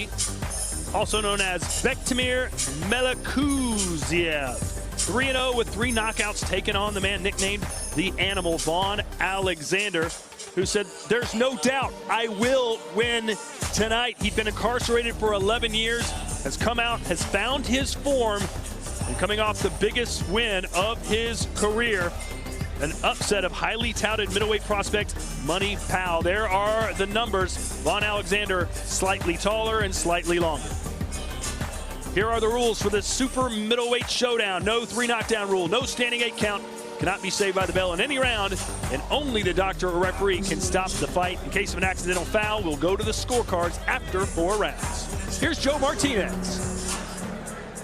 referee, also known as Bektemir Melikuziev. 3-0 with 3 knockouts, taking on the man nicknamed the Animal, Alexander, who said, "There's no doubt I will win tonight." He'd been incarcerated for 11 years, has come out, has found his form, and coming off the biggest win of his career, an upset of highly touted middleweight prospect Money Pal. There are the numbers. Alexander slightly taller and slightly longer. Here are the rules for this super middleweight showdown. No 3 knockdown rule, no standing 8 count, cannot be saved by the bell in any round, and only the doctor or referee can stop the fight. In case of an accidental foul, we'll go to the scorecards after 4 rounds. Here's Joe Martinez.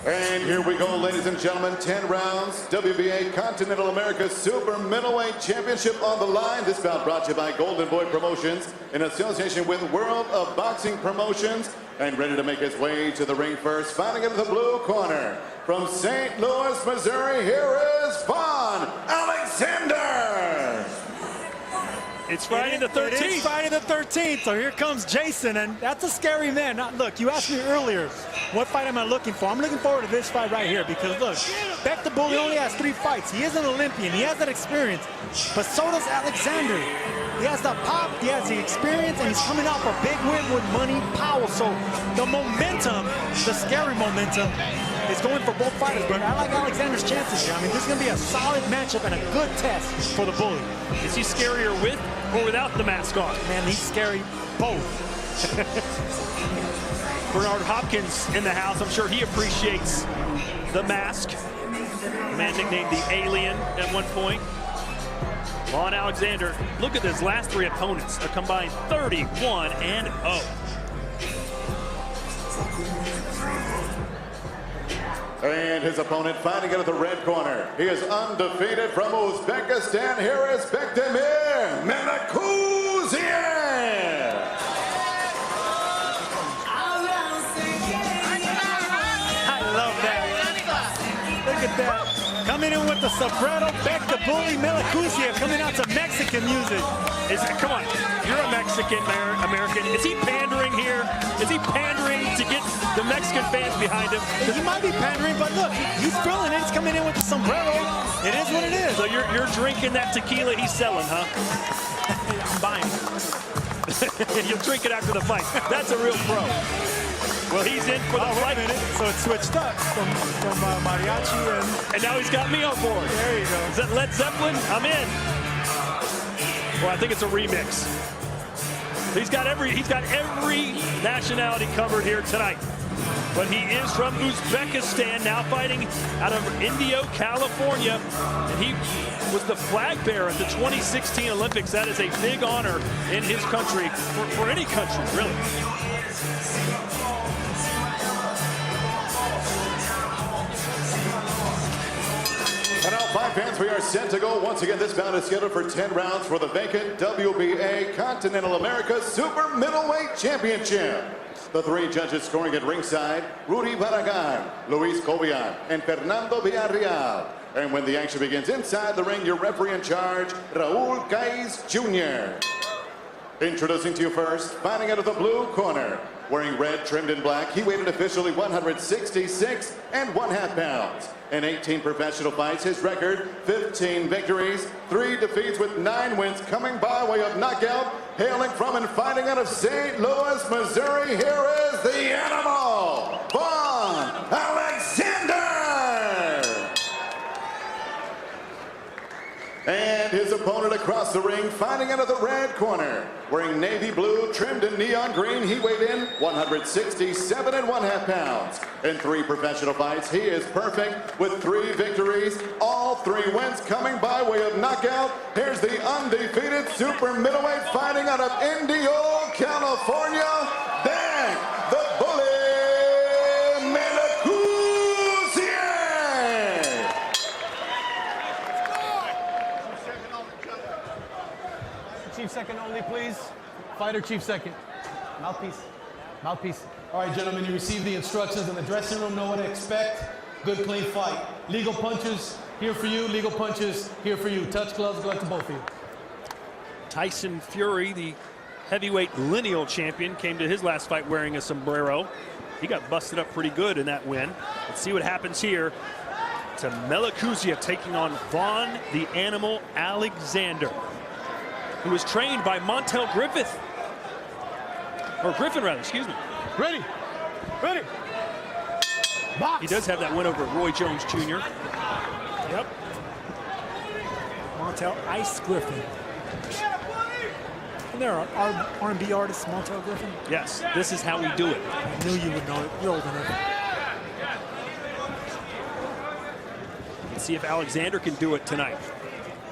And here we go, ladies and gentlemen, 10 rounds, WBA Continental America Super Middleweight Championship on the line. This bout brought to you by Golden Boy Promotions in association with World of Boxing Promotions. And ready to make his way to the ring first, fighting into the blue corner, from St. Louis, Missouri, here is Alexander. It's Friday the 13th. It is Friday the 13th, so here comes Jason, and that's a scary man. Now, look, you asked me earlier, what fight am I looking for? I'm looking forward to this fight right here because, look, Beck the Bully only has 3 fights. He is an Olympian. He has that experience, but so does Alexander. He has the pop, he has the experience, and he's coming off a big win with Money Powell. So the momentum, the scary momentum, is going for both fighters, but I like Alexander's chances here. I mean, this is going to be a solid matchup and a good test for the Bully. Is he scarier with or without the mask on? Man, he's scary both. Bernard Hopkins in the house. I'm sure he appreciates the mask. The man nicknamed the Alien at one point. Alexander, look at his last 3 opponents, a combined 31-0. And his opponent fighting out of the red corner. He is undefeated from Uzbekistan. Here is Bektemir Melikuziev. I love that. Look at that. Coming in with the soprano, Beck the Bully, Melikuziev coming out to Mexican music. Come on, you're a Mexican American. Is he pandering here? Is he pandering to get the Mexican fans behind him? He might be pandering, but look, he's feeling it. He's coming in with the sombrero. It is what it is. So you're drinking that tequila he's selling, huh? I'm buying it. You'll drink it after the fight. That's a real pro. Well, he's in for the fight. So it switched up from mariachi and now he's got me on board. There you go. Is that Led Zeppelin? I'm in. Well, I think it's a remix. He's got every nationality covered here tonight. But he is from Uzbekistan, now fighting out of Indio, California. And he was the flag bearer at the 2016 Olympics. That is a big honor in his country, for any country, really. And now, fight fans, we are set to go. Once again, this bout is scheduled for 10 rounds for the vacant WBA Continental America Super Middleweight Championship. The 3 judges scoring at ringside, Rudy Barragan, Luis Cobian, and Fernando Villarreal. And when the action begins inside the ring, your referee in charge, Raul Caiz Jr. Introducing to you first, fighting out of the blue corner, wearing red trimmed in black, he weighed officially 166 1/2 pounds. In 18 professional fights, his record, 15 victories, 3 defeats with 9 wins, coming by way of knockout, hailing from and fighting out of St. Louis, Missouri, here is the Animal, Alexander! And his opponent across the ring, fighting out of the red corner, wearing navy blue, trimmed in neon green, he weighed in 167 1/2 pounds. In 3 professional fights, he is perfect with 3 victories, all 3 wins coming by way of knockout. Here's the undefeated super middleweight fighting out of Indio, California, Beck the Bully Melikuziev. Chief second only, please. Fighter chief second. Mouthpiece. Mouthpiece. All right, gentlemen, you received the instructions in the dressing room. Know what to expect. Good, clean fight. Legal punches here for you. Legal punches here for you. Touch gloves, go out to both of you. Tyson Fury, the heavyweight lineal champion, came to his last fight wearing a sombrero. He got busted up pretty good in that win. Let's see what happens here to Melikuziev taking on Vaughn the Animal Alexander, who was trained by Montel Griffith. Or Griffin, rather, excuse me. Ready. Ready. Box. He does have that win over Roy Jones Jr. Yep. Montel Ice Griffin. And there are R&B artists, Montel Griffin. Yes, this is how we do it. I knew you would know it. You're old enough. Let's see if Alexander can do it tonight.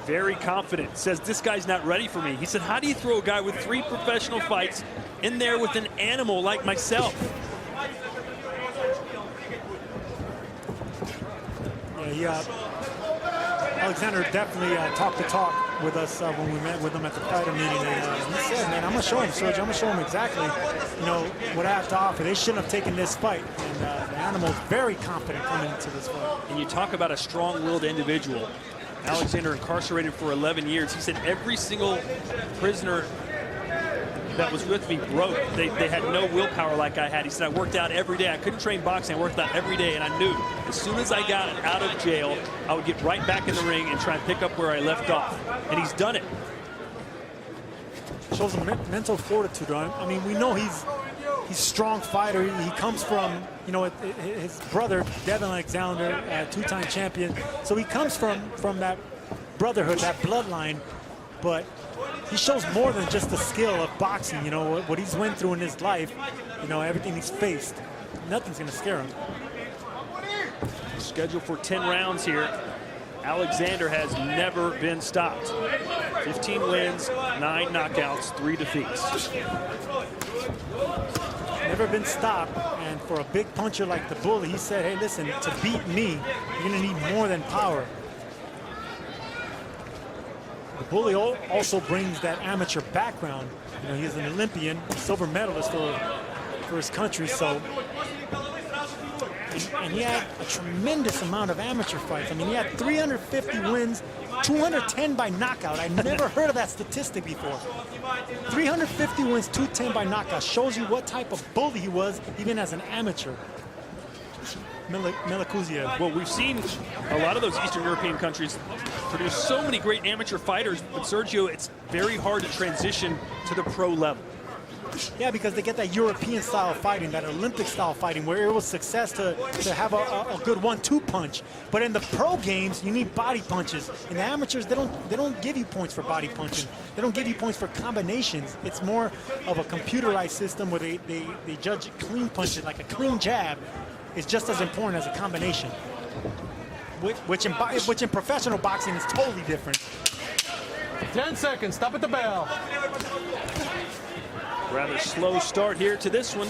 Very confident. Says this guy's not ready for me. He said, how do you throw a guy with 3 professional fights in there with an animal like myself? Yeah, Alexander definitely talked the talk with us when we met with him at the fighter meeting. And he said, man, I'm going to show him, Sergio. I'm going to show him exactly, you know, what I have to offer. They shouldn't have taken this fight. And the animal's very confident coming into this fight. And you talk about a strong-willed individual. Alexander incarcerated for 11 years. He said every single prisoner that was with me broke. They had no willpower like I had. He said, I worked out every day. I couldn't train boxing. I worked out every day, and I knew as soon as I got out of jail, I would get right back in the ring and try and pick up where I left off. And he's done it. Shows a mental fortitude. I mean, we know he's a strong fighter. He comes from, you know, his brother, Devin Alexander, a 2-time champion. So he comes from that brotherhood, that bloodline. But he shows more than just the skill of boxing. You know, what he's went through in his life, you know, everything he's faced. Nothing's going to scare him. Scheduled for 10 rounds here. Alexander has never been stopped. 15 wins, 9 knockouts, 3 defeats. Never been stopped. And for a big puncher like the Bully, he said, hey, listen, to beat me, you're going to need more than power. The Bully also brings that amateur background. You know, he's an Olympian, silver medalist for his country. So, and he had a tremendous amount of amateur fights. I mean, he had 350 wins, 210 by knockout. I never heard of that statistic before. 350 wins, 210 by knockout. Shows you what type of bully he was, even as an amateur. Melikuziev. Well, we've seen a lot of those Eastern European countries produce so many great amateur fighters, but Sergio, it's very hard to transition to the pro level. Yeah, because they get that European style of fighting, that Olympic style fighting, where it was success to have a good 1-2 punch. But in the pro games, you need body punches. In the amateurs, they don't give you points for body punching. They don't give you points for combinations. It's more of a computerized system where they judge clean punches, like a clean jab is just as important as a combination. Which in professional boxing is totally different. 10 seconds, stop at the bell. Rather slow start here to this one.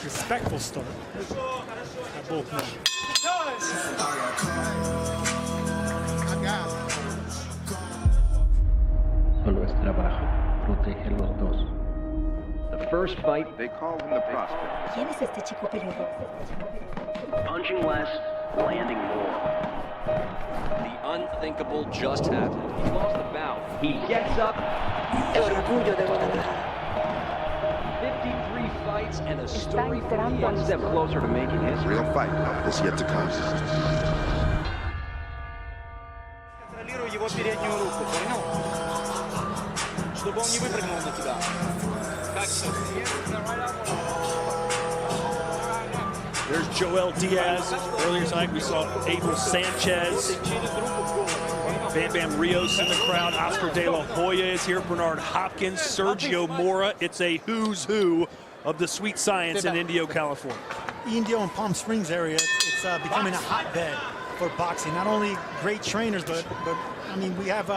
Respectful start. I both know. Solo es trabajo. Protege los dos. The first fight, They call him the prospect. ¿Quién es este chico peludo? punching less, landing more. The unthinkable just happened. He lost the bout. He gets up. El orgullo de Guadalajara. 53 fights and a story for the One step closer to making history. Real fight is yet to come. Контролирую его переднюю руку, понял? Чтобы он не выпрыгнул на тебя. Как There's Joel Diaz. Earlier tonight we saw Abel Sanchez. Bam Bam Rios in the crowd. Oscar De La Hoya is here. Bernard Hopkins. Sergio Mora. It's a who's who of the sweet science in Indio, California. Indio and Palm Springs area, it's becoming a hotbed for boxing. Not only great trainers, but I mean, we have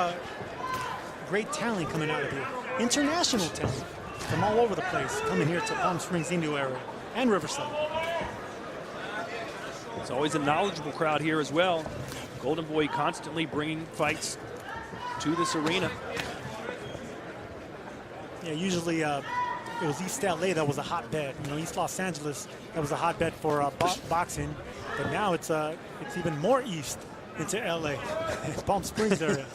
great talent coming out of here. International talent from all over the place coming here to Palm Springs, Indio area, and Riverside. It's always a knowledgeable crowd here as well. Golden Boy constantly bringing fights to this arena. Yeah, usually it was East LA that was a hotbed. You know, East Los Angeles, that was a hotbed for boxing. But now it's even more east into LA, Palm Springs area.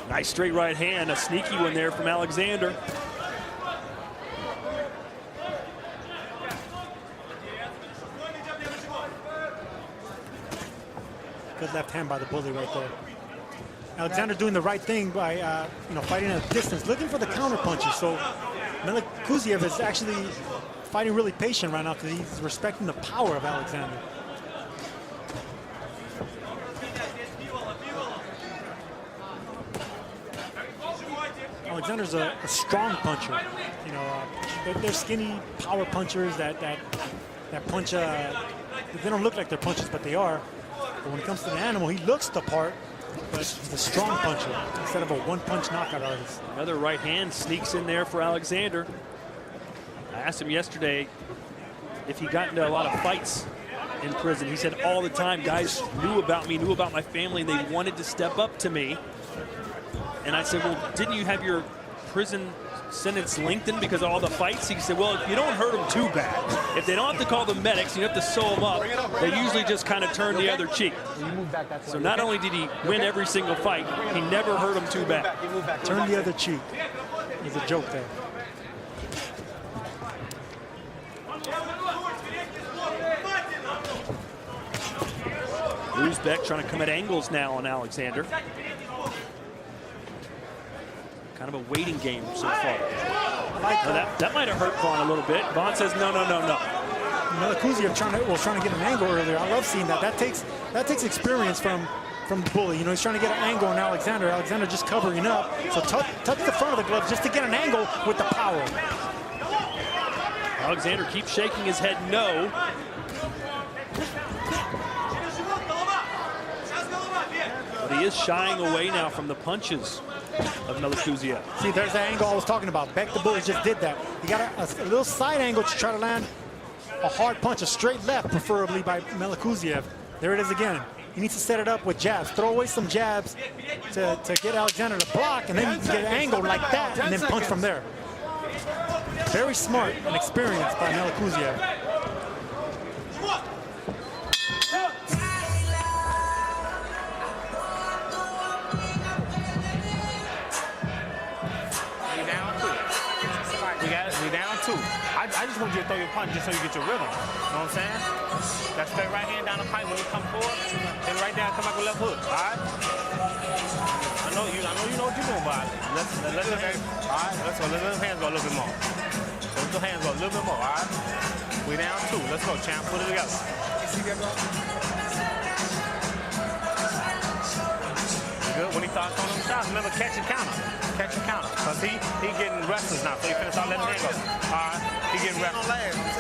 Nice straight right hand, a sneaky one there from Alexander. Good left hand by the bully right there. Alexander doing the right thing by fighting at a distance, looking for the counter punches. So Melikuziev is actually fighting really patient right now because he's respecting the power of Alexander. Alexander's a strong puncher. They're skinny power punchers that punch. They don't look like they're punches, but they are. But when it comes to the animal, he looks the part, but he's a strong puncher instead of a one-punch knockout artist. Another right hand sneaks in there for Alexander. I asked him yesterday if he got into a lot of fights in prison. He said all the time, guys knew about me, knew about my family, and they wanted to step up to me. And I said, well, didn't you have your prison sentence lengthened because of all the fights? He said, well, if you don't hurt them too bad, if they don't have to call the medics, you have to sew them up, they usually just kind of turn the other cheek. So not only did he win every single fight, he never hurt them too bad. Turn the other cheek. There's a joke there. Uzbek trying to come at angles now on Alexander. Kind of a waiting game so far. That might have hurt Vaughn a little bit. Vaughn says no. Melikuziev was trying to get an angle earlier. I love seeing that. That takes experience from the bully. He's trying to get an angle on Alexander. Alexander just covering up. So touch the front of the glove just to get an angle with the power. Alexander keeps shaking his head no. But he is shying away now from the punches of Melikuziev. See, there's the angle I was talking about. Beck the bully just did that. He got a little side angle to try to land a hard punch, a straight left, preferably by Melikuziev. There it is again. He needs to set it up with jabs. Throw away some jabs to get Alexander to block, and then you can get an angle like that and then punch from there. Very smart and experienced by Melikuziev. We down two. I just want you to throw your punch just so you get your rhythm. You know what I'm saying? That straight right hand down the pipe when you come forward, then right down, come back with left hook. All right? I know you know what you're doing, but let the hands. All right, let's go. Let the hands go a little bit more. Let the hands go a little bit more. All right? We down two. Let's go, champ. Put it together. Good. When he starts throwing them shots, remember catch and counter. Catch and counter. Because he getting restless now, so he finna start letting him go. All right, he getting restless.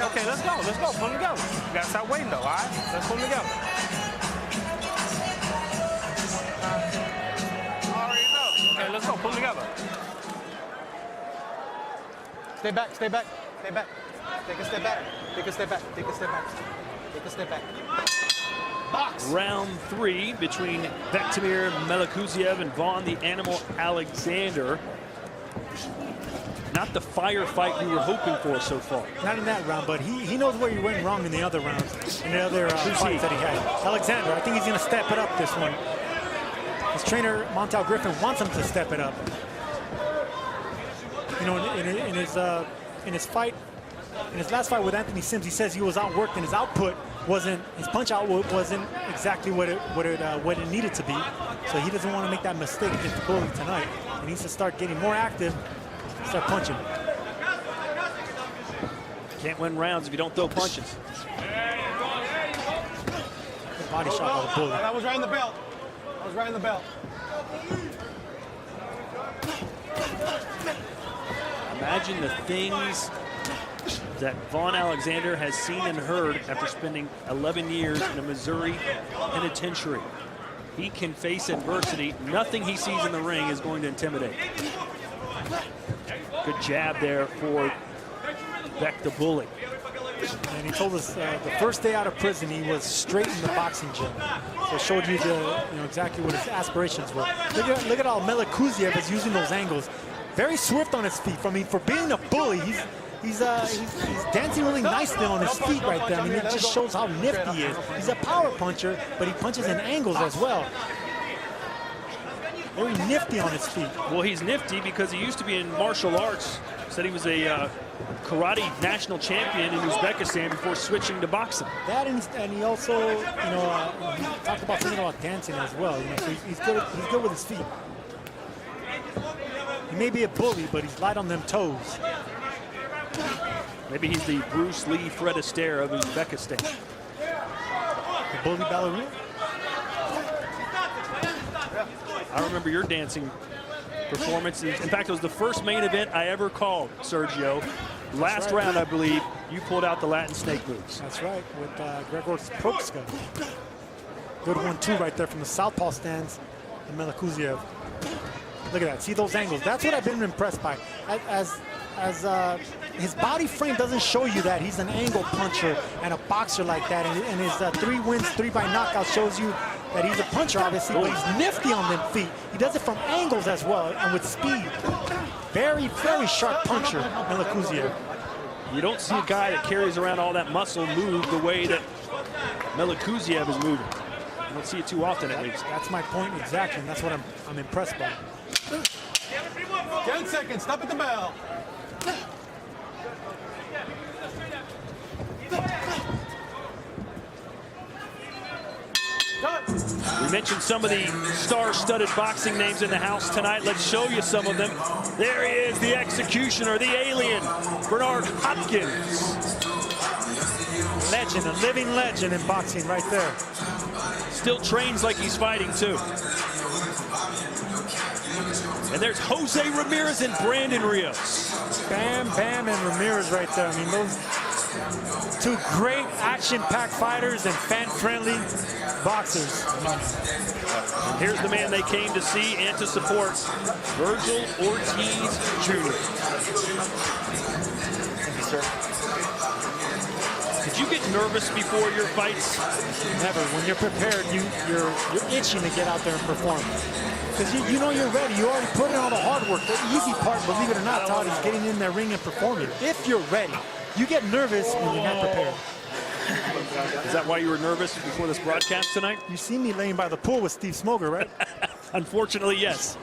Okay, let's go. Put them together. You gotta stop waiting though, all right? Let's put them together. Already know. Okay, let's go. Put them together. Stay back. Take a step back. Take a step back. Box. Round 3 between Bektemir Melikuziev and Vaughn the Animal Alexander. Not the firefight we were hoping for so far. Not in that round, but he knows where he went wrong in the other rounds, in the other fights that he had. Alexander, I think he's going to step it up this one. His trainer, Montel Griffin, wants him to step it up. In his last fight with Anthony Sims, he says he was outworked and his punch output wasn't exactly what it needed to be. So he doesn't want to make that mistake against the bully tonight. He needs to start getting more active, start punching. Can't win rounds if you don't throw punches. Good body shot by the bully. I was right in the belt. Imagine the things that Vaughn Alexander has seen and heard after spending 11 years in a Missouri penitentiary. He can face adversity. Nothing he sees in the ring is going to intimidate. Good jab there for Beck the bully. And he told us the first day out of prison, he was straight in the boxing gym. So it showed you exactly what his aspirations were. Look at how Melikuziev is using those angles. Very swift on his feet. I mean, for being a bully, he's dancing really nicely on his feet right there. I mean, it just shows how nifty he is. He's a power puncher, but he punches in angles as well. Very nifty on his feet. Well, he's nifty because he used to be in martial arts. Said he was a karate national champion in Uzbekistan before switching to boxing. That and he also, you know, he talked about something about dancing as well. You know, so he's good with his feet. He may be a bully, but he's light on them toes. Maybe he's the Bruce Lee Fred Astaire of Uzbekistan. The bully ballerina. I remember your dancing performance. In fact, it was the first main event I ever called, Sergio. Last round, I believe, you pulled out the Latin snake moves. That's right, with Gregor Propska. Good 1-2 right there from the southpaw stands and Melikuziev. Look at that, see those angles. That's what I've been impressed by. As his body frame doesn't show you that he's an angle puncher and a boxer like that. And his 3 wins, 3 by knockout shows you that he's a puncher, obviously, but he's nifty on them feet. He does it from angles as well and with speed. Very, very sharp puncher, Melikuziev. You don't see a guy that carries around all that muscle move the way that Melikuziev is moving. You don't see it too often, at least. That's my point exactly, and that's what I'm impressed by. 10 seconds, stop at the bell. We mentioned some of the star-studded boxing names in the house tonight. Let's show you some of them. There he is, the executioner, the alien, Bernard Hopkins. Legend, a living legend in boxing right there. Still trains like he's fighting, too. And there's Jose Ramirez and Brandon Rios. Bam, Bam, and Ramirez right there. I mean, those 2 great action-packed fighters and fan-friendly boxers. And here's the man they came to see and to support, Virgil Ortiz Jr. Thank you, sir. Did you get nervous before your fights? Never. When you're prepared, you're itching to get out there and perform. Because you know you're ready. You already put in all the hard work. The easy part, believe it or not, Todd, is getting in that ring and performing. If you're ready, you get nervous when you're not prepared. Is that why you were nervous before this broadcast tonight? You see me laying by the pool with Steve Smoger, right? Unfortunately, yes.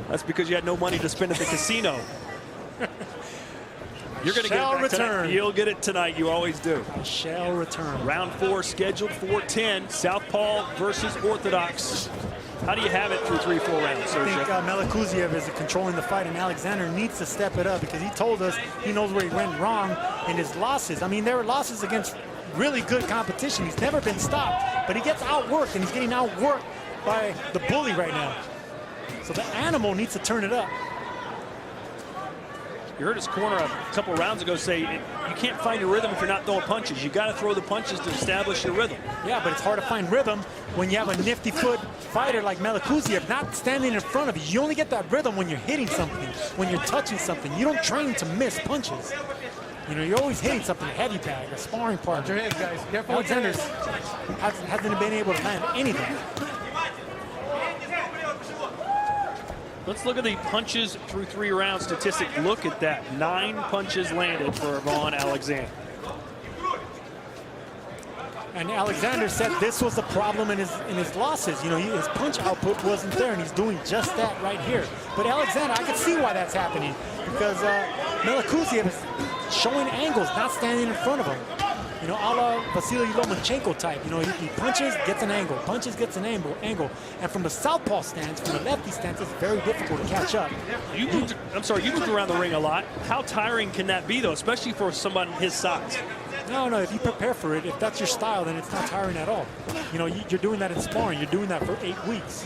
That's because you had no money to spend at the casino. You're going to get it back tonight. You'll get it tonight. You always do. I shall return. Round 4 scheduled for 10. Southpaw versus Orthodox. How do you have it through 3-4 rounds, Sergio? I think Melikuziev is controlling the fight, and Alexander needs to step it up because he told us he knows where he went wrong in his losses. I mean, there were losses against really good competition. He's never been stopped, but he gets outworked, and he's getting outworked by the bully right now. So the animal needs to turn it up. You heard his corner a couple rounds ago say you can't find your rhythm if you're not throwing punches. You got to throw the punches to establish your rhythm. Yeah, but it's hard to find rhythm when you have a nifty foot fighter like Melikuziev not standing in front of you. You only get that rhythm when you're hitting something, when you're touching something. You don't train to miss punches. You know, you're always hitting something, a heavy bag, a sparring partner. Watch your head, guys. Careful. Alexander hasn't been able to land anything. Let's look at the punches through 3 rounds statistic. Look at that. 9 punches landed for Vaughn Alexander. And Alexander said this was the problem in his losses. You know, his punch output wasn't there, and he's doing just that right here. But Alexander, I can see why that's happening because Melikuziev is showing angles, not standing in front of him. You know, a la Vasily Lomachenko type. You know, he punches, gets an angle, punches, gets an angle. And from the southpaw stance, from the lefty stance, it's very difficult to catch up. You moved around the ring a lot. How tiring can that be, though, especially for someone his size? No, if you prepare for it, if that's your style, then it's not tiring at all. You know, you're doing that in sparring. You're doing that for 8 weeks.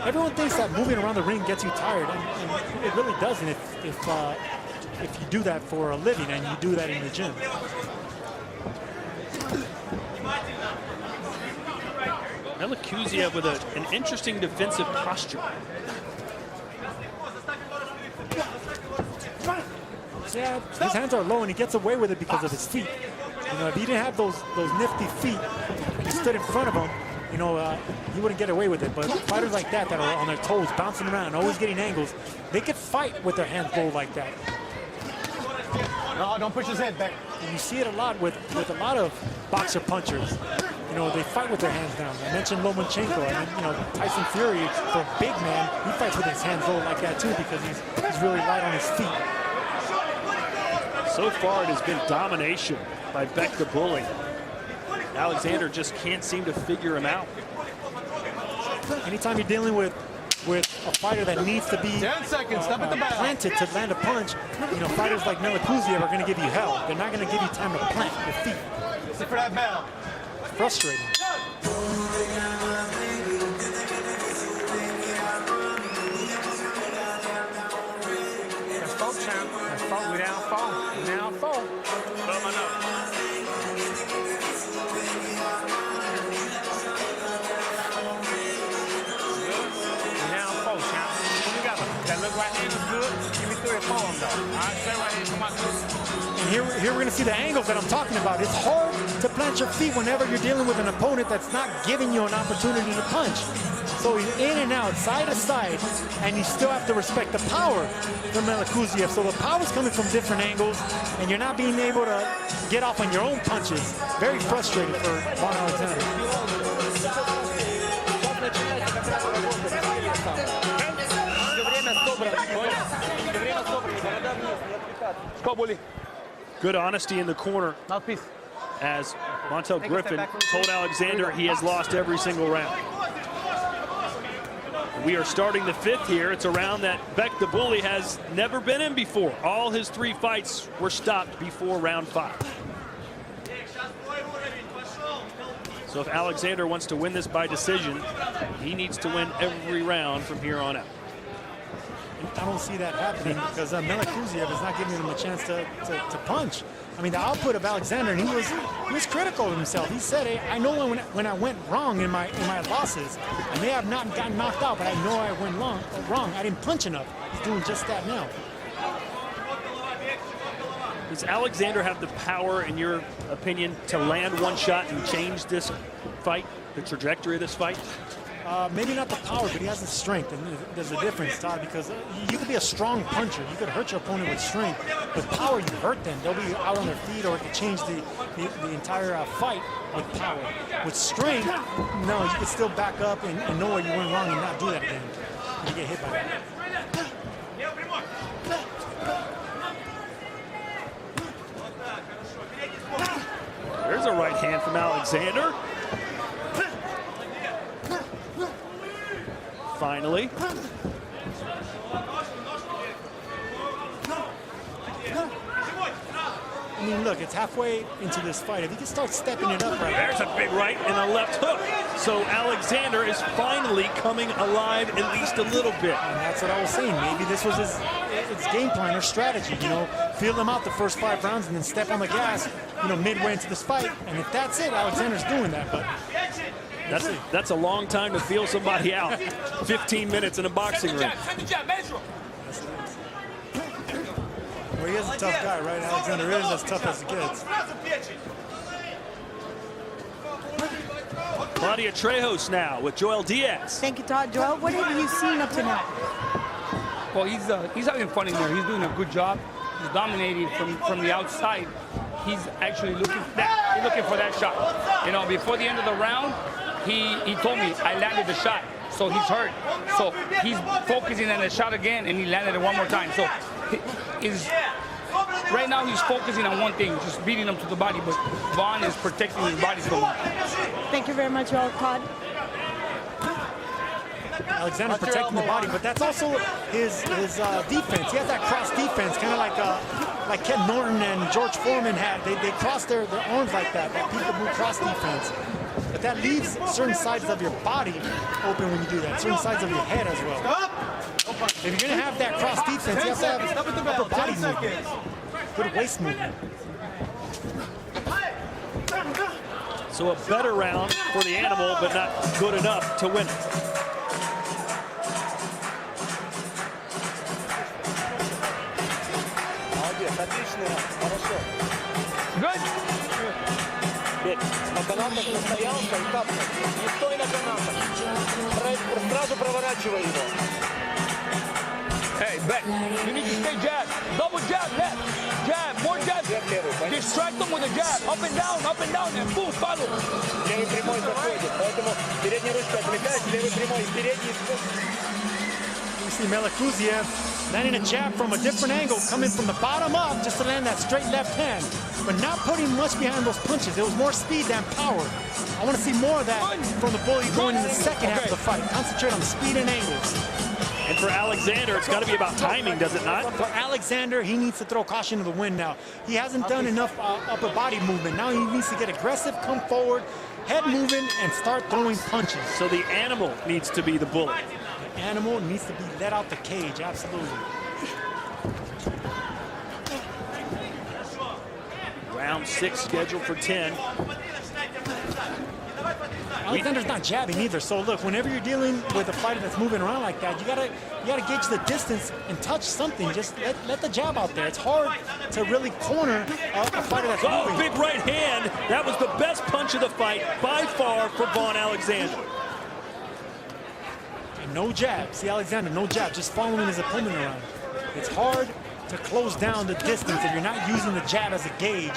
Everyone thinks that moving around the ring gets you tired, and it really doesn't if you do that for a living and you do that in the gym. Melikuziev with an interesting defensive posture. Yeah, his hands are low and he gets away with it because of his feet. You know, if he didn't have those nifty feet and he stood in front of him, you know, he wouldn't get away with it. But fighters like that are on their toes, bouncing around, always getting angles, they could fight with their hands low like that. No, don't push his head back. And you see it a lot with a lot of boxer punchers. You know, they fight with their hands down. I mentioned Lomachenko. I mean, you know, Tyson Fury, for a big man, he fights with his hands low like that too because he's really light on his feet. So far, it has been domination by Beck the Bully. Alexander just can't seem to figure him out. Anytime you're dealing with a fighter that needs to be 10 seconds, step at the back. planted to land a punch, you know, fighters like Melikuziev are going to give you hell. They're not going to give you time to plant your feet. Sit for that bell. It's frustrating. Let's fall, champ. Let's fall. We down fall. We down fall. Blow my nose. That look right hand is good. Give me 3 or 4 of them, though. All right, stay right here. Come on, And here we're going to see the angles that I'm talking about. It's hard to plant your feet whenever you're dealing with an opponent that's not giving you an opportunity to punch. So he's in and out, side to side, and you still have to respect the power from Melikuziev. So the power's coming from different angles, and you're not being able to get off on your own punches. Very frustrating for Von Alexander. Good honesty in the corner Mouthpiece. as Montel Griffin told Alexander he has lost every single round. We are starting the 5th here. It's a round that Beck the Bully has never been in before. All his 3 fights were stopped before round 5. So if Alexander wants to win this by decision, he needs to win every round from here on out. I don't see that happening because Melikuziev is not giving him a chance to punch. I mean, the output of Alexander, and he was critical of himself. He said, hey, I know when I went wrong in my losses, I may have not gotten knocked out, but I know I went wrong. I didn't punch enough. He's doing just that now. Does Alexander have the power, in your opinion, to land one shot and change this fight, the trajectory of this fight? Maybe not the power, but he has the strength, and there's a difference, Todd, because you could be a strong puncher. You could hurt your opponent with strength. With power, you hurt them. They'll be out on their feet, or it could change the entire fight with power. With strength, no, you can still back up and know where you went wrong and not do that again. You get hit by that. There's a right hand from Alexander. Finally. I mean, look, it's halfway into this fight. If he can start stepping it up right now. There's a big right and a left hook. So Alexander is finally coming alive at least a little bit. And that's what I was saying. Maybe this was his game plan or strategy, you know, feel them out the first 5 rounds and then step on the gas, you know, midway into this fight. And if that's it, Alexander's doing that. But that's a long time to feel somebody out. 15 minutes in a boxing ring. Well, he is a tough guy, right? Alexander is as tough as it gets. Claudia Trejos now with Joel Diaz. Thank you, Todd. Joel, what have you seen up to now? Well, he's having fun in there. He's doing a good job. He's dominating from the outside. He's actually looking for that shot. You know, before the end of the round, he told me I landed the shot, so he's hurt. So he's focusing on the shot again, and he landed it one more time. So right now he's focusing on one thing, just beating him to the body. But Vaughn is protecting his body so much. Thank you very much, Joel. Todd. Alexander protecting the body, but that's also his defense. He has that cross defense, kind of like Ken Norton and George Foreman had. They cross their arms like that peekaboo cross defense. But that leaves certain sides of your body open when you do that, certain sides of your head as well. If you're going to have that cross defense, you have to have upper body movement, good waist movement. So a better round for the animal, but not good enough to win it. Good. На канатах настоялся и капнул. Не стой на канатах. Сразу проворачивай его. Hey, Beck, you need to stay jab. Double jab, left. Jab, more jab. Distract them with a jab. Up and down, and boom, follow. Левый прямой заходит, поэтому передняя ручка отвлекает, левый прямой, передний. You see Melikuziev landing a jab from a different angle, coming from the bottom up just to land that straight left hand, but not putting much behind those punches. It was more speed than power. I want to see more of that from the bully going in the second half of the fight. Concentrate on speed and angles. And for Alexander, it's got to be about timing, does it not? For Alexander, he needs to throw caution to the wind now. He hasn't done enough upper body movement. Now he needs to get aggressive, come forward, head moving, and start throwing punches. So the animal needs to be the bully. The animal needs to be let out the cage, absolutely. Round 6 scheduled for 10. Alexander's not jabbing either, so look, whenever you're dealing with a fighter that's moving around like that, you gotta gauge the distance and touch something. Just let the jab out there. It's hard to really corner a fighter that's moving. Big right hand. That was the best punch of the fight by far for Vaughn Alexander. And no jab. See, Alexander, no jab, just following his opponent around. It's hard to close down the distance if you're not using the jab as a gauge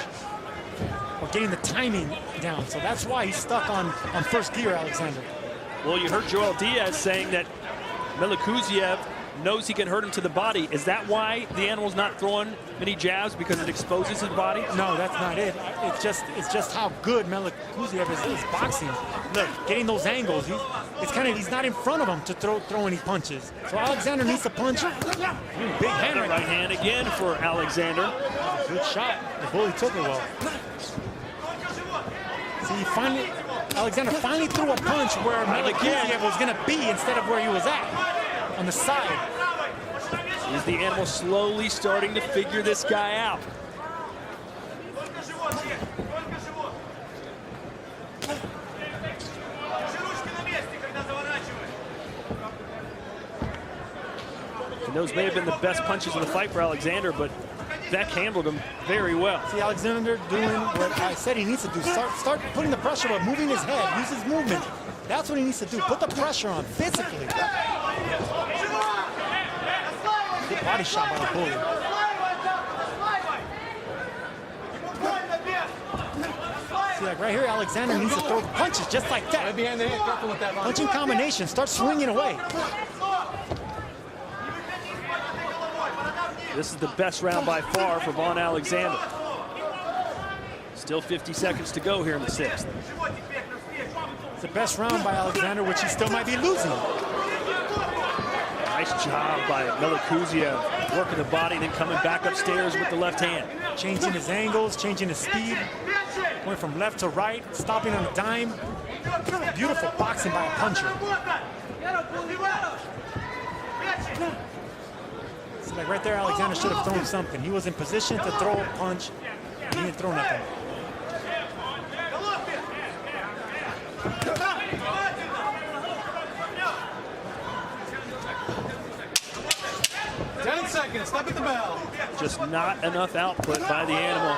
or getting the timing down. So that's why he's stuck on first gear, Alexander. Well, you heard Joel Diaz saying that Melikuziev knows he can hurt him to the body. Is that why the animal's not throwing many jabs, because it exposes his body? No, that's not it. It's just how good Melikuziev is boxing. Look, getting those angles. He's not in front of him to throw any punches. So Alexander needs to punch. Big hand right hand again for Alexander. Good shot. The bully took it well. See, Alexander finally threw a punch where Melikuziev was going to be instead of where he was at, on the side. Is the animal slowly starting to figure this guy out? And those may have been the best punches of the fight for Alexander, but Beck handled him very well. See, Alexander doing what I said he needs to do. Start putting the pressure on, moving his head, use his movement. That's what he needs to do. Put the pressure on physically. Good body shot by the bully. See, like right here, Alexander needs to throw punches just like that. Right behind the head, careful with that. Punching combination, start swinging away. This is the best round by far for Vaughn Alexander. Still 50 seconds to go here in the 6th. It's the best round by Alexander, which he still might be losing. Nice job by Melikuziev, working the body, then coming back upstairs with the left hand. Changing his angles, changing his speed, going from left to right, stopping on a dime. Beautiful boxing by a puncher. See, like right there, Alexander should have thrown something. He was in position to throw a punch. He didn't throw nothing. 10 seconds, stop at the bell. Just not enough output by the animal.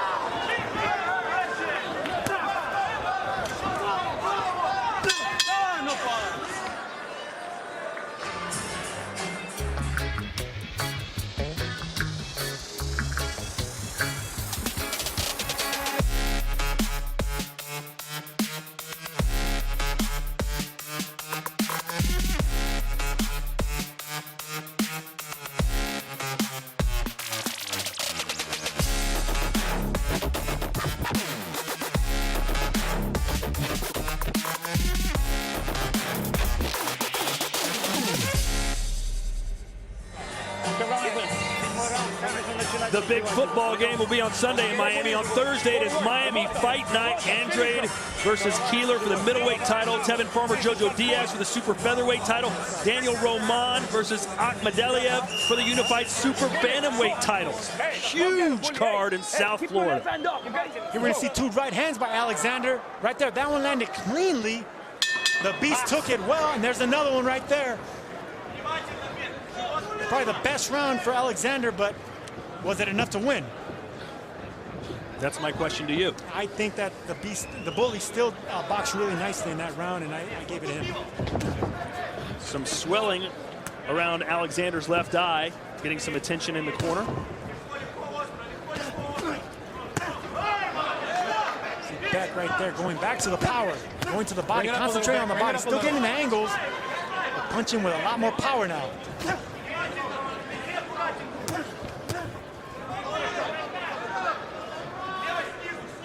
The big football game will be on Sunday in Miami. On Thursday, it is Miami Fight Night. Andrade versus Keeler for the middleweight title. Tevin Farmer, Jojo Diaz for the super featherweight title. Daniel Roman versus Akhmadaliev for the unified super bantamweight titles. Huge card in South Florida. Here we're going to see two right hands by Alexander. Right there, that one landed cleanly. The Beast took it well, and there's another one right there. Probably the best round for Alexander, but was it enough to win? That's my question to you. I think that the bully still boxed really nicely in that round, and I gave it to him. Some swelling around Alexander's left eye, getting some attention in the corner. See Beck right there, going back to the power, going to the body, concentrate on the body, still getting the angles, but punching with a lot more power now.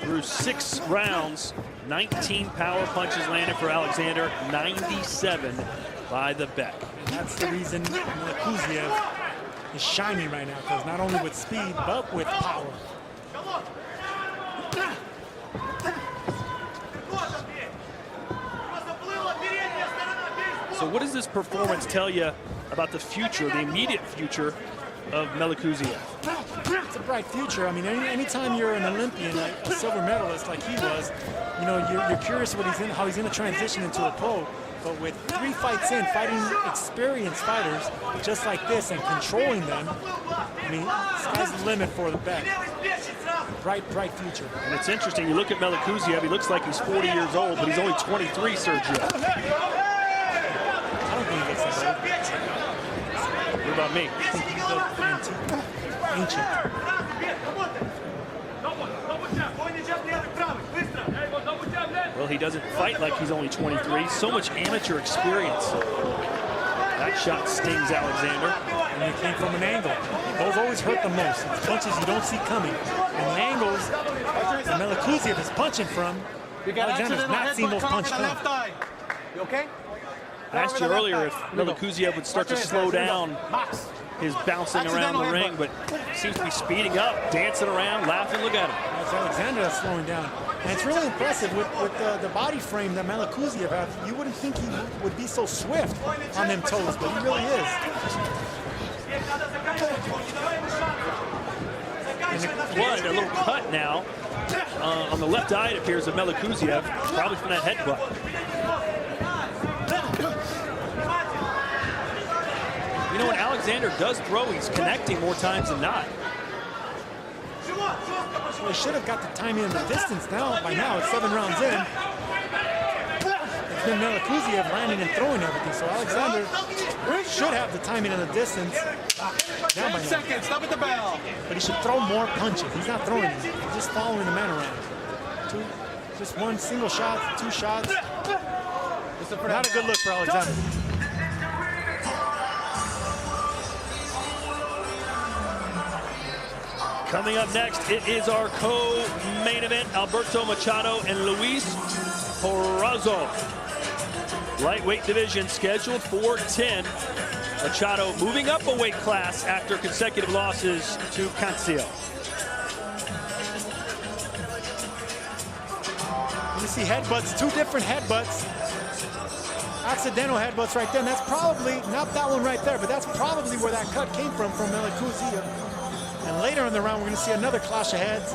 Through 6 rounds, 19 power punches landed for Alexander, 97 by the Beck. And that's the reason Melikuziev is shining right now, because not only with speed, but with power. So what does this performance tell you about the future, the immediate future of Melikuziev? It's a bright future. I mean, anytime you're an Olympian, a silver medalist like he was, you know, you're curious how he's going to transition into a pro. But with 3 fights in, fighting experienced fighters just like this and controlling them, I mean, sky's the limit for the Beck. Bright future. And it's interesting, you look at Melikuziev, he looks like he's 40 years old, but he's only 23, Sergio. I don't think he looks that old. What about me? I think he looks ancient. Well, he doesn't fight like he's only 23. So much amateur experience. That shot stings Alexander. And he came from an angle. Those always hurt the most. It's punches you don't see coming. And the angles that Melikuziev is punching from, Alexander's not seeing those punches come. You okay? I asked you earlier if Melikuziev would start to slow down his bouncing around the ring, but seems to be speeding up, dancing around, laughing. Look at him. That's Alexander that's slowing down. And it's really impressive with the body frame that Melikuziev has. You wouldn't think he would be so swift on them toes, but he really is. And a little cut now on the left eye, it appears, of Melikuziev, probably from that headbutt. You know, when Alexander does throw, he's connecting more times than not. Well, he should have got the timing and the distance now. By now, it's 7 rounds in. It's been Melikuziev landing and throwing everything. So Alexander should have the timing and the distance. Down by 10 seconds, stop at the bell. But he should throw more punches. He's not throwing them. He's just following the man around. Just 1 single shot, 2 shots. Not a good look for Alexander. Coming up next, it is our co-main event, Alberto Machado and Luis Purrazzo. Lightweight division scheduled for 10. Machado moving up a weight class after consecutive losses to Cancio. You see headbutts, 2 different headbutts. Accidental headbutts right there, and that's probably, not that one right there, but that's probably where that cut came from Melikuziev. And later in the round, we're going to see another clash of heads.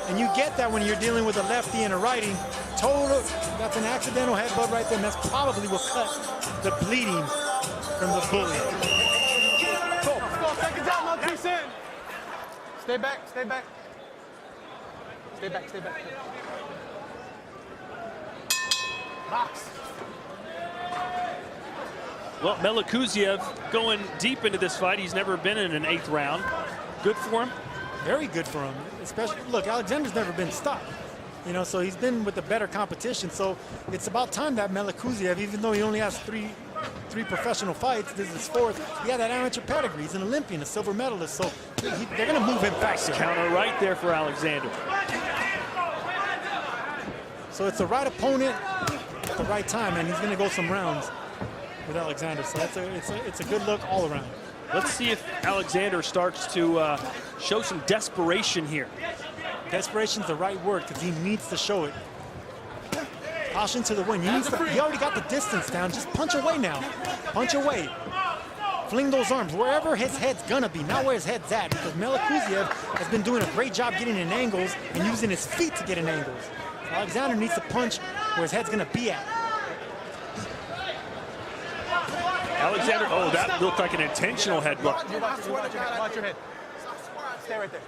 And you get that when you're dealing with a lefty and a righty. Total, that's an accidental headbutt right there, and that's probably what cut the bleeding from the bully. Go, seconds out, mouthpiece in. Stay back, stay back. Stay back, stay back. Box. Well, Melikuziev going deep into this fight. He's never been in an 8th round. Good for him. Very good for him. Especially, look, Alexander's never been stopped. You know, so he's been with the better competition. So it's about time that Melikuziev, even though he only has three professional fights, this is his 4th, he had that amateur pedigree. He's an Olympian, a silver medalist. So they're going to move him faster. Counter right there for Alexander. So it's the right opponent at the right time, and he's going to go some rounds with Alexander. So it's a good look all around. Let's see if Alexander starts to show some desperation here. Desperation's the right word, because he needs to show it. Caution to the wind. He already got the distance down. Just punch away now. Punch away. Fling those arms wherever his head's gonna be, not where his head's at, because Melikuziev has been doing a great job getting in angles and using his feet to get in angles. So Alexander needs to punch where his head's gonna be at. Alexander, oh, that looked like an intentional headbutt. Watch your head. Stay right there.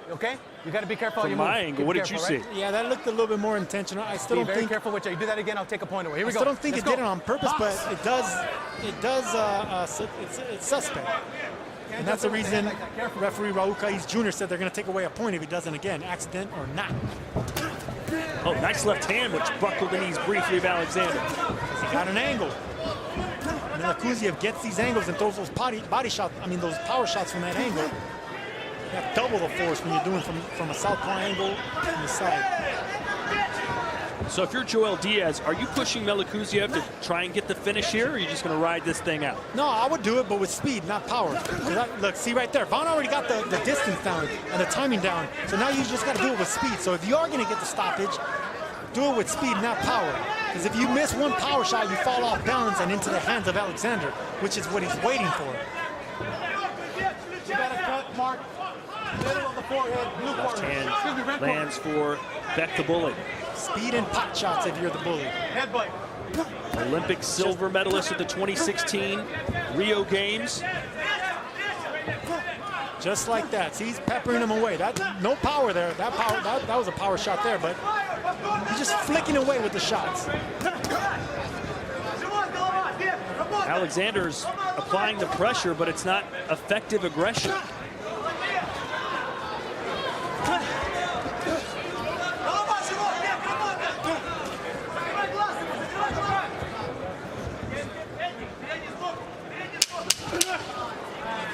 You okay? You got to be careful. From my angle, what did you see? Yeah, that looked a little bit more intentional. I still don't think. Be very careful with you. You do that again, I'll take a point away. Here we go. I still don't think it did it on purpose, but it does. It's suspect. And that's the reason referee Raul Caiz Jr. said they're going to take away a point if he does it again, accident or not. Oh, nice left hand, which buckled the knees briefly of Alexander. He got an angle. Melikuziev gets these angles and throws those body shots, those power shots from that angle. have double the force when you're doing from a southpaw angle from the side. So if you're Joel Diaz, are you pushing Melikuziev to try and get the finish here, or are you just going to ride this thing out? No, I would do it, but with speed, not power. Look, see right there, Vaughn already got the distance down and the timing down. So now you just got to do it with speed. So if you are going to get the stoppage, do it with speed, not power. Because if you miss one power shot, you fall off balance and into the hands of Alexander, which is what he's waiting for. You got to cut, Mark. Middle of the forehead, blue Left corner. hand lands for Beck the Bully. Speed and pot shots if you're the bully. Headbutt. Olympic silver medalist at the 2016 Rio Games. Just like that. See, he's peppering him away. No power there. That was a power shot there, but he's just flicking away with the shots. Alexander's applying the pressure, but it's not effective aggression.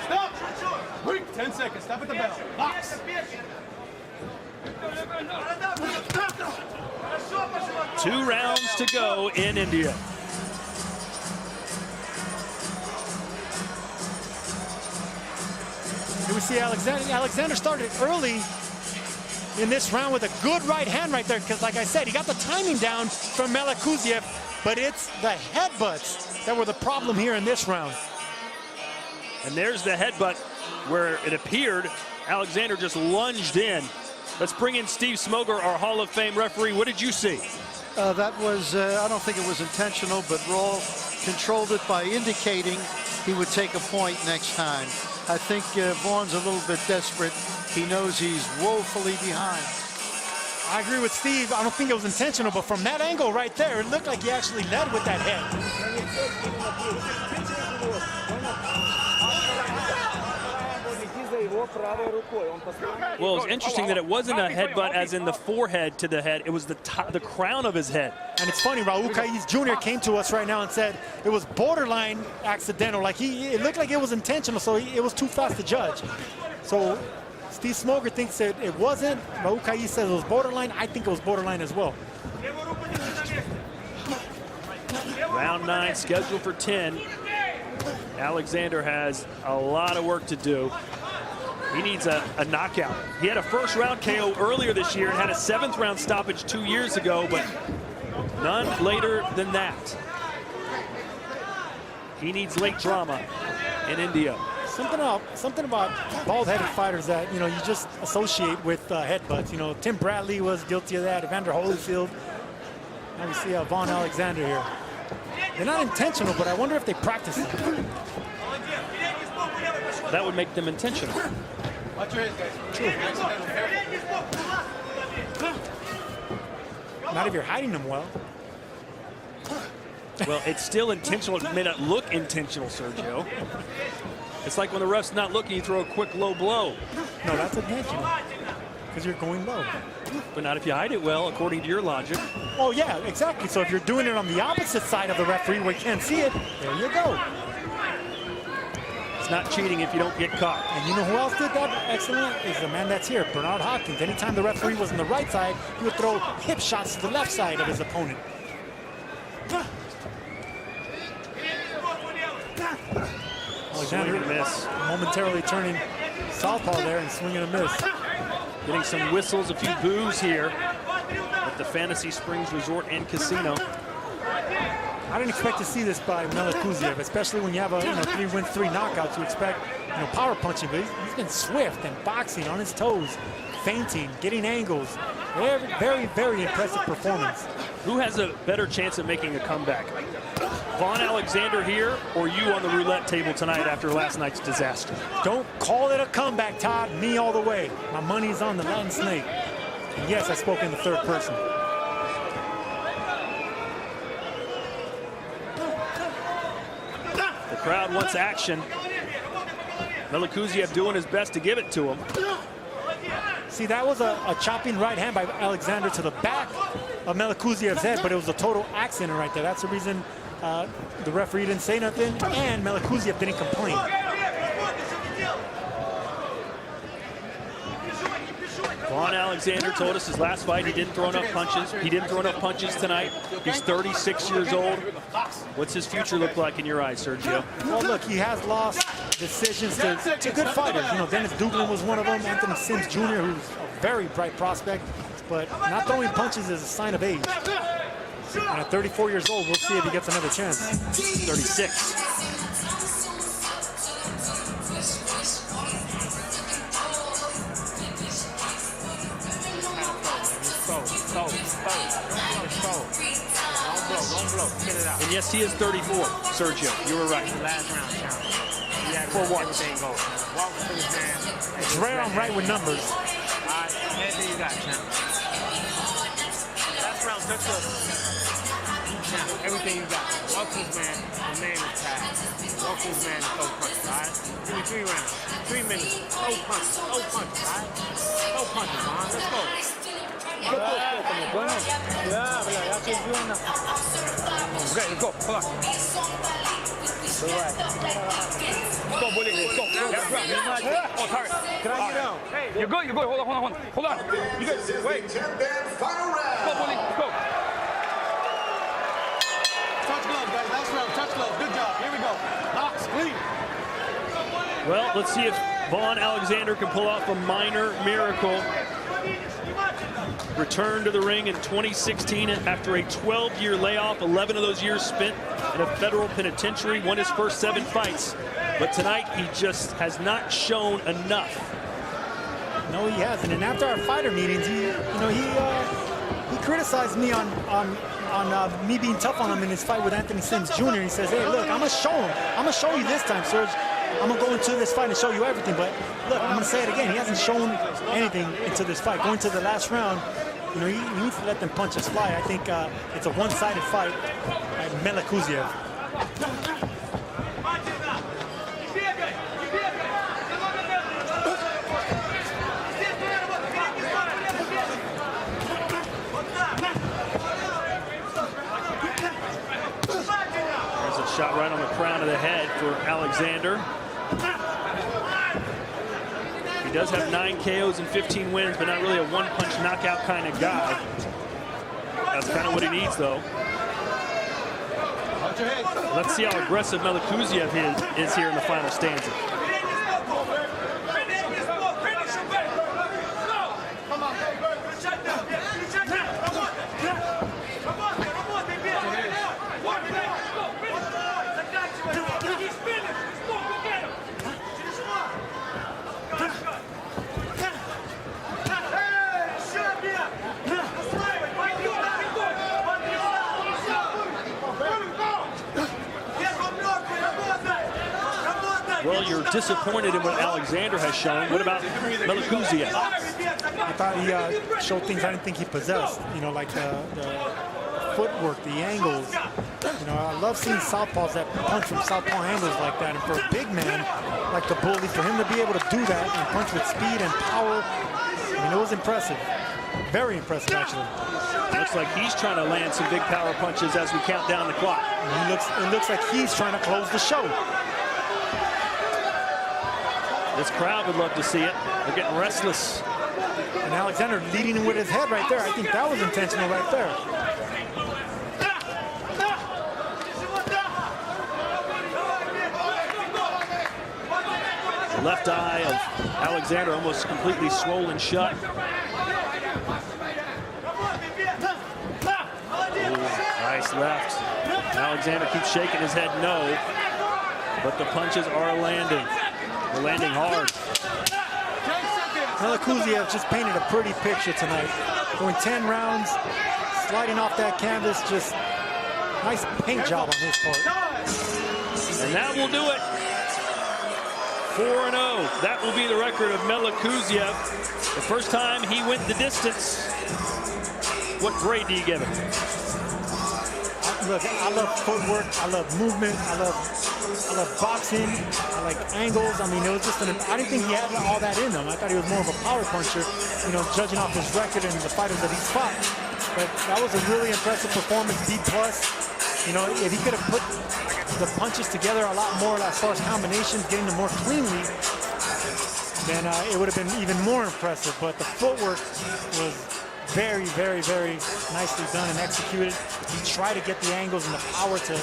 Stop! 10 seconds. Stop at the bell. Box. 2 rounds to go in India. Here we see Alexander. Alexander started early in this round with a good right hand right there, because like I said, he got the timing down from Melikuziev, but it's the headbutts that were the problem here in this round. And there's the headbutt where it appeared Alexander just lunged in. Let's bring in Steve Smoger, our Hall of Fame referee. What did you see? That was, I don't think it was intentional, but Raul controlled it by indicating he would take a point next time. I think Vaughn's a little bit desperate. He knows he's woefully behind. I agree with Steve. I don't think it was intentional, but from that angle right there, it looked like he actually led with that head. Well, it's interesting that it wasn't a headbutt as in the forehead to the head. It was the crown of his head. And it's funny, Raul Caiz Jr. came to us right now and said it was borderline accidental. Like it looked like it was intentional, so it was too fast to judge. So Steve Smoger thinks that it wasn't. Raul Caiz says it was borderline. I think it was borderline as well. Round 9 scheduled for 10. Alexander has a lot of work to do. He needs a knockout. He had a first round KO earlier this year and had a 7th round stoppage 2 years ago, but none later than that. He needs late drama in India. Something about bald-headed fighters that you just associate with headbutts. Tim Bradley was guilty of that. Evander Holyfield. Now we see Vaughn Alexander here. They're not intentional, but I wonder if they practice it. That would make them intentional. Watch your head, guys. True. Not if you're hiding them well. Well, it's still intentional. It may not look intentional, Sergio. It's like when the ref's not looking, you throw a quick low blow. No, that's intentional. Because you're going low. But not if you hide it well, according to your logic. Oh, yeah, exactly. So if you're doing it on the opposite side of the referee where you can't see it, there you go. It's not cheating if you don't get caught. And you know who else did that excellent? Is the man that's here, Bernard Hopkins. Anytime the referee was on the right side, he would throw hip shots to the left side of his opponent. Alexander miss. Momentarily turning southpaw there and swinging a miss. Getting some whistles, a few boos here at the Fantasy Springs Resort and Casino. I didn't expect to see this by Melikuziev, especially when you have a 3 wins, 3 knockouts. You expect power punching, but he's been swift and boxing on his toes, feinting, getting angles. Very, very, very impressive performance. Who has a better chance of making a comeback? Vaughn Alexander here, or you on the roulette table tonight after last night's disaster? Don't call it a comeback, Todd. Me all the way. My money's on the Latin Snake. And yes, I spoke in the third person. The crowd wants action. Melikuziev doing his best to give it to him. See, that was a chopping right hand by Alexander to the back of Melikuziev's head, but it was a total accident right there. That's the reason the referee didn't say nothing, and Melikuziev didn't complain. Vaughn Alexander told us his last fight he didn't throw enough punches. He didn't throw enough punches tonight. He's 36 years old. What's his future look like in your eyes, Sergio? Well, look, he has lost decisions to good fighters. You know, Dennis Dugan was one of them. Anthony Sims Jr., who's a very bright prospect, but not throwing punches is a sign of age. And at 34 years old, we'll see if he gets another chance. 36. And yes, he is 34, Sergio. You were right. Last round, champ. For what? Everything goes. Walk to this man. It's rare I'm right with numbers. All right, everything you got, champ. Last round, touch up. Champ, everything you got. Walk to this man. The man is tired. Walk to this man and throw punches, all right? Give me 3 rounds. 3 minutes. Throw punches. Throw punches, all right? Throw punches, man. Let's go. Okay, let's go. Come on. Go, bully. Let's go. Oh, sorry. Can I get down? Hey, you're good. You're good. Hold on. You good? Wait. Final round. Go, bully. Let's go. Touch glove, guys. Last round. Touch glove. Good job. Here we go. Knocks, clean. Well, let's see if Vaughn Alexander can pull off a minor miracle. Returned to the ring in 2016 after a 12-year layoff, 11 of those years spent in a federal penitentiary, won his first 7 fights. But tonight, he just has not shown enough. No, he hasn't. And after our fighter meetings, he criticized me on me being tough on him in his fight with Anthony Sims Jr. He says, hey, look, I'm going to show him. I'm going to show you this time, Serge. I'm going to go into this fight and show you everything. But look, I'm going to say it again. He hasn't shown anything into this fight. Going to the last round, you know, he needs to let them punches fly. I think it's a one-sided fight at Melikuziev. There's a shot right on the crown of the head for Alexander. He does have 9 KOs and 15 wins, but not really a one-punch knockout kind of guy. That's kind of what he needs, though. Let's see how aggressive Melikuziev is here in the final stanza. Well, you're disappointed in what Alexander has shown. What about Melikuziev? I thought he showed things I didn't think he possessed. You know, like the footwork, the angles. You know, I love seeing southpaws that punch from southpaw angles like that. And for a big man like the bully, for him to be able to do that and punch with speed and power, I mean, it was impressive. Very impressive, actually. Looks like he's trying to land some big power punches as we count down the clock. And it looks like he's trying to close the show. This crowd would love to see it. They're getting restless. And Alexander leading him with his head right there. I think that was intentional right there. The left eye of Alexander almost completely swollen shut. Ooh, nice left. Alexander keeps shaking his head no, but the punches are landing. They're landing hard. Melikuziev just painted a pretty picture tonight. Going 10 rounds, sliding off that canvas, just nice paint job on his part. And that will do it. 4-0. That will be the record of Melikuziev. The first time he went the distance. What grade do you give it? Look, I love footwork. I love movement. I love boxing. I like angles. I mean, it was just I didn't think he had all that in him. I thought he was more of a power puncher, you know, judging off his record and the fighters that he's fought. But that was a really impressive performance, B+. You know, if he could have put the punches together a lot more as far as combinations, getting them more cleanly, then it would have been even more impressive. But the footwork was very, very, very nicely done and executed. He tried to get the angles and the power to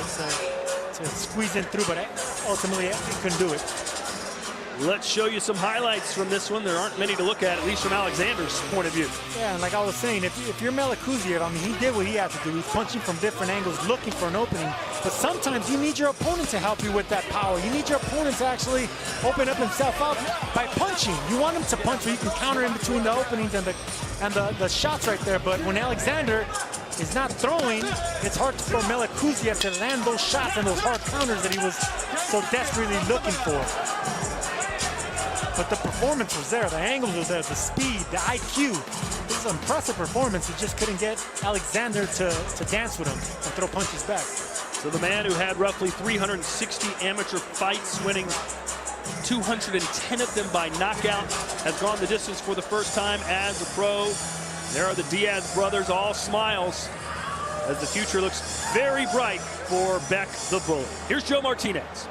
squeeze in through, but ultimately he couldn't do it. Let's show you some highlights from this one. There aren't many to look at least from Alexander's point of view. Yeah, and like I was saying, if you're Melikuziev, I mean, he did what he had to do. He's punching from different angles, looking for an opening. But sometimes you need your opponent to help you with that power. You need your opponent to actually open up himself up by punching. You want him to punch where you can counter in between the openings and the shots right there. But when Alexander is not throwing, it's hard for Melikuziev to land those shots and those hard counters that he was so desperately looking for. But the performance was there, the angles were there, the speed, the IQ. This is an impressive performance. He just couldn't get Alexander to dance with him and throw punches back. So the man who had roughly 360 amateur fights, winning 210 of them by knockout, has gone the distance for the first time as a pro. There are the Diaz brothers, all smiles, as the future looks very bright for Beck the Bully. Here's Joe Martinez.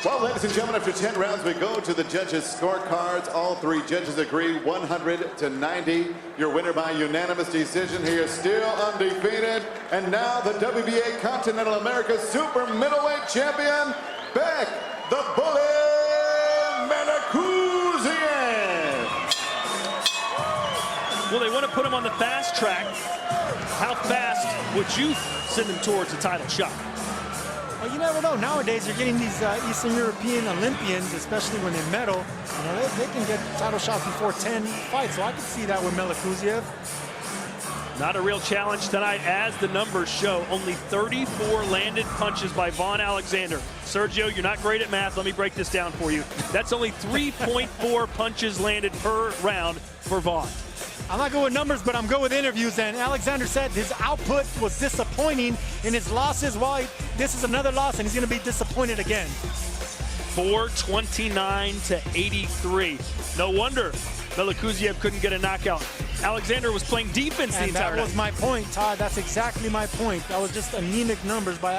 Well, ladies and gentlemen, after 10 rounds, we go to the judges' scorecards. All three judges agree 100-90. Your winner by unanimous decision. He is still undefeated. And now the WBA Continental America Super Middleweight Champion, Beck the Bully Melikuziev. Well, they want to put him on the fast track. How fast would you send him towards a title shot? Well, you never know. Nowadays, you're getting these Eastern European Olympians, especially when they medal. You know, they can get title shots before 10 fights, so I can see that with Melikuziev. Not a real challenge tonight, as the numbers show. Only 34 landed punches by Vaughn Alexander. Sergio, you're not great at math. Let me break this down for you. That's only 3.4 punches landed per round for Vaughn. I'm not good with numbers, but I'm good with interviews. And Alexander said his output was disappointing in his losses. Well, this is another loss, and he's going to be disappointed again. 429-83. No wonder Melikuziev couldn't get a knockout. Alexander was playing defense the entire night. And that was my point, Todd. That's exactly my point. That was just anemic numbers by Alexander.